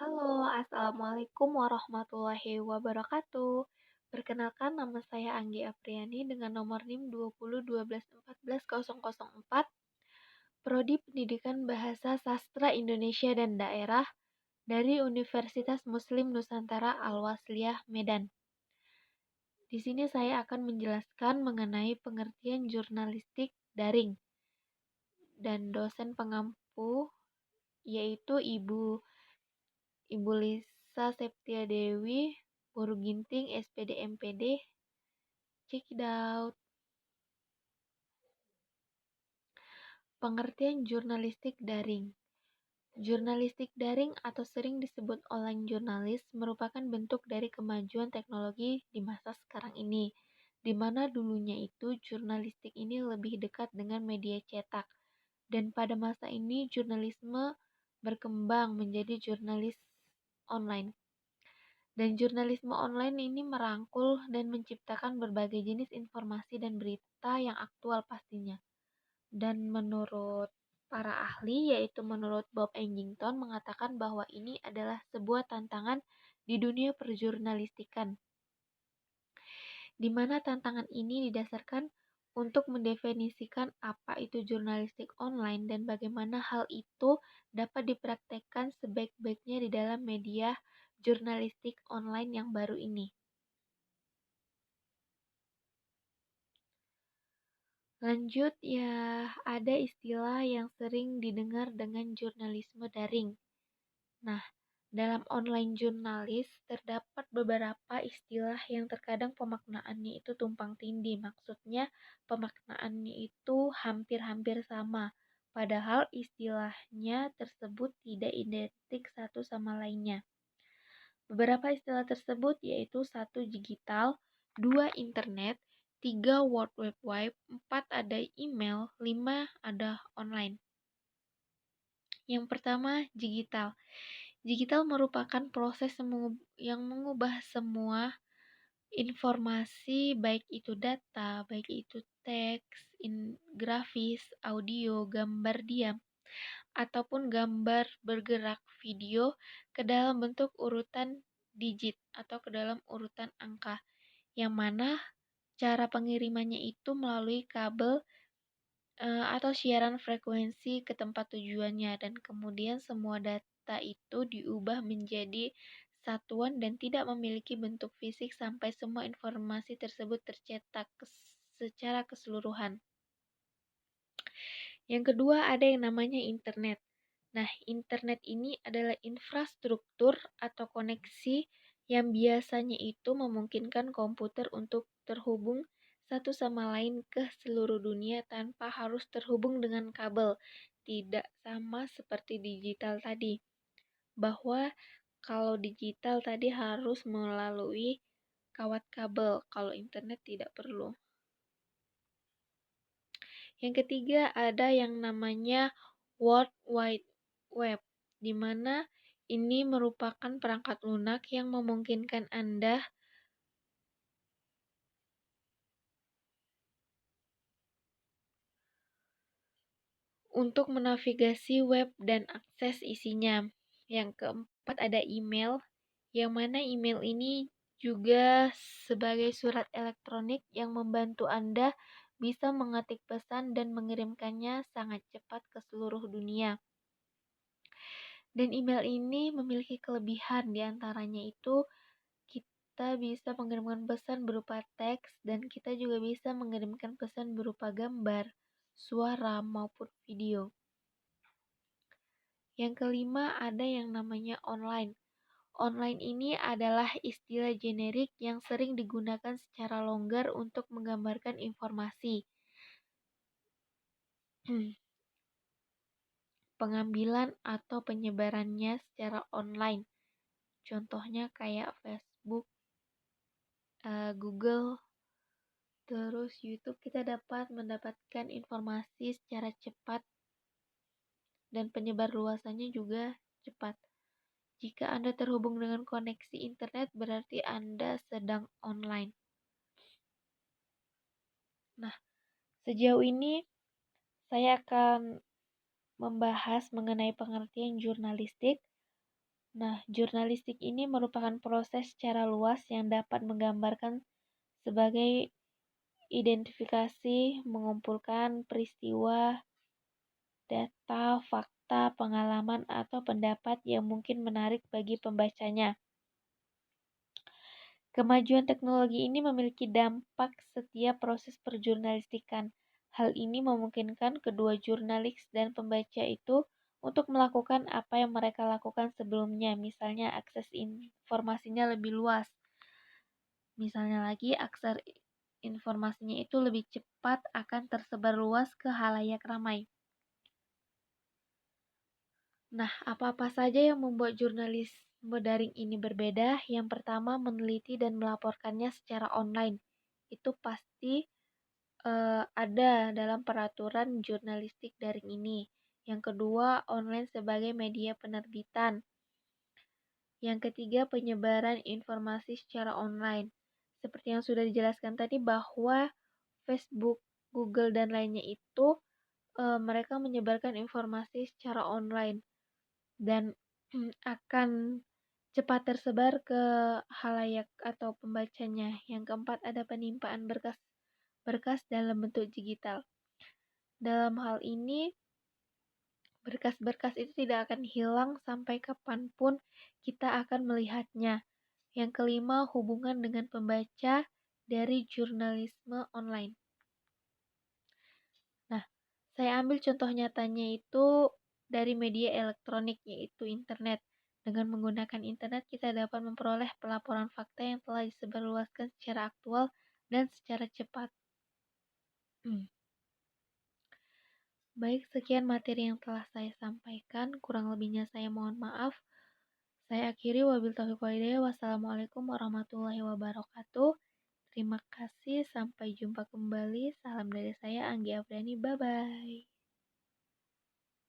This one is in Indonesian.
Halo, Assalamualaikum warahmatullahi wabarakatuh. Perkenalkan nama saya Anggi Apriani dengan nomor NIM 2012141004, Prodi Pendidikan Bahasa Sastra Indonesia dan Daerah dari Universitas Muslim Nusantara Al-Wasliyah Medan. Di sini saya akan menjelaskan mengenai pengertian jurnalistik daring dan dosen pengampu yaitu Ibu Lisa Septia Dewi, Guru Ginting, SPD MPD. Check it out. Pengertian jurnalistik daring. Jurnalistik daring atau sering disebut online jurnalis merupakan bentuk dari kemajuan teknologi di masa sekarang ini, di mana dulunya itu jurnalistik ini lebih dekat dengan media cetak, dan pada masa ini jurnalisme berkembang menjadi jurnalis online. Dan jurnalisme online ini merangkul dan menciptakan berbagai jenis informasi dan berita yang aktual pastinya. Dan menurut para ahli, yaitu menurut Bob Engington, mengatakan bahwa ini adalah sebuah tantangan di dunia perjurnalistikan, di mana tantangan ini didasarkan untuk mendefinisikan apa itu jurnalistik online dan bagaimana hal itu dapat dipraktekkan sebaik-baiknya di dalam media jurnalistik online yang baru ini. Lanjut ya, ada istilah yang sering didengar dengan jurnalisme daring. Nah, dalam online jurnalis terdapat beberapa istilah yang terkadang pemaknaannya itu tumpang tindih. Maksudnya pemaknaannya itu hampir-hampir sama, padahal istilahnya tersebut tidak identik satu sama lainnya. Beberapa istilah tersebut yaitu 1. Digital, 2. Internet, 3. World Wide Web, 4. Ada email, 5. Ada online. Yang pertama, digital. Digital merupakan proses yang mengubah semua informasi, baik itu data, baik itu teks, grafis, audio, gambar diam, ataupun gambar bergerak video ke dalam bentuk urutan digit atau ke dalam urutan angka, yang mana cara pengirimannya itu melalui kabel atau siaran frekuensi ke tempat tujuannya, dan kemudian semua data itu diubah menjadi satuan dan tidak memiliki bentuk fisik sampai semua informasi tersebut tercetak secara keseluruhan. Yang kedua ada yang namanya internet. Nah, internet ini adalah infrastruktur atau koneksi yang biasanya itu memungkinkan komputer untuk terhubung satu sama lain ke seluruh dunia tanpa harus terhubung dengan kabel. Tidak sama seperti digital tadi, bahwa kalau digital tadi harus melalui kawat kabel, kalau internet tidak perlu. Yang ketiga ada yang namanya World Wide Web, di mana ini merupakan perangkat lunak yang memungkinkan Anda untuk menavigasi web dan akses isinya. Yang keempat ada email, yang mana email ini juga sebagai surat elektronik yang membantu Anda bisa mengetik pesan dan mengirimkannya sangat cepat ke seluruh dunia. Dan email ini memiliki kelebihan, diantaranya itu kita bisa mengirimkan pesan berupa teks dan kita juga bisa mengirimkan pesan berupa gambar, suara, maupun video. Yang kelima ada yang namanya online. Online ini adalah istilah generik yang sering digunakan secara longgar untuk menggambarkan informasi, pengambilan atau penyebarannya secara online. Contohnya kayak Facebook, Google, terus YouTube, kita dapat mendapatkan informasi secara cepat dan penyebar luasannya juga cepat. Jika Anda terhubung dengan koneksi internet, berarti Anda sedang online. Nah, sejauh ini saya akan membahas mengenai pengertian jurnalistik. Nah, jurnalistik ini merupakan proses secara luas yang dapat menggambarkan sebagai identifikasi, mengumpulkan peristiwa, data, fakta, pengalaman, atau pendapat yang mungkin menarik bagi pembacanya. Kemajuan teknologi ini memiliki dampak setiap proses perjurnalistikan. Hal ini memungkinkan kedua jurnalis dan pembaca itu untuk melakukan apa yang mereka lakukan sebelumnya, misalnya akses informasinya lebih luas. Misalnya lagi, akses informasinya itu lebih cepat akan tersebar luas ke halayak ramai. Nah, apa-apa saja yang membuat jurnalisme daring ini berbeda? Yang pertama, meneliti dan melaporkannya secara online. Itu pasti ada dalam peraturan jurnalistik daring ini. Yang kedua, online sebagai media penerbitan. Yang ketiga, penyebaran informasi secara online. Seperti yang sudah dijelaskan tadi bahwa Facebook, Google, dan lainnya itu mereka menyebarkan informasi secara online dan akan cepat tersebar ke halayak atau pembacanya. Yang keempat, ada penimpaan berkas dalam bentuk digital. Dalam hal ini, berkas-berkas itu tidak akan hilang sampai kapanpun kita akan melihatnya. Yang kelima, hubungan dengan pembaca dari jurnalisme online. Nah, saya ambil contoh nyatanya itu dari media elektronik, yaitu internet. Dengan menggunakan internet, kita dapat memperoleh pelaporan fakta yang telah disebarluaskan secara aktual dan secara cepat. Baik, sekian materi yang telah saya sampaikan. Kurang lebihnya saya mohon maaf. Saya akhiri, wabillahi taufiq walhidayah. Wassalamualaikum warahmatullahi wabarakatuh. Terima kasih, sampai jumpa kembali. Salam dari saya, Anggi Afriani. Bye-bye.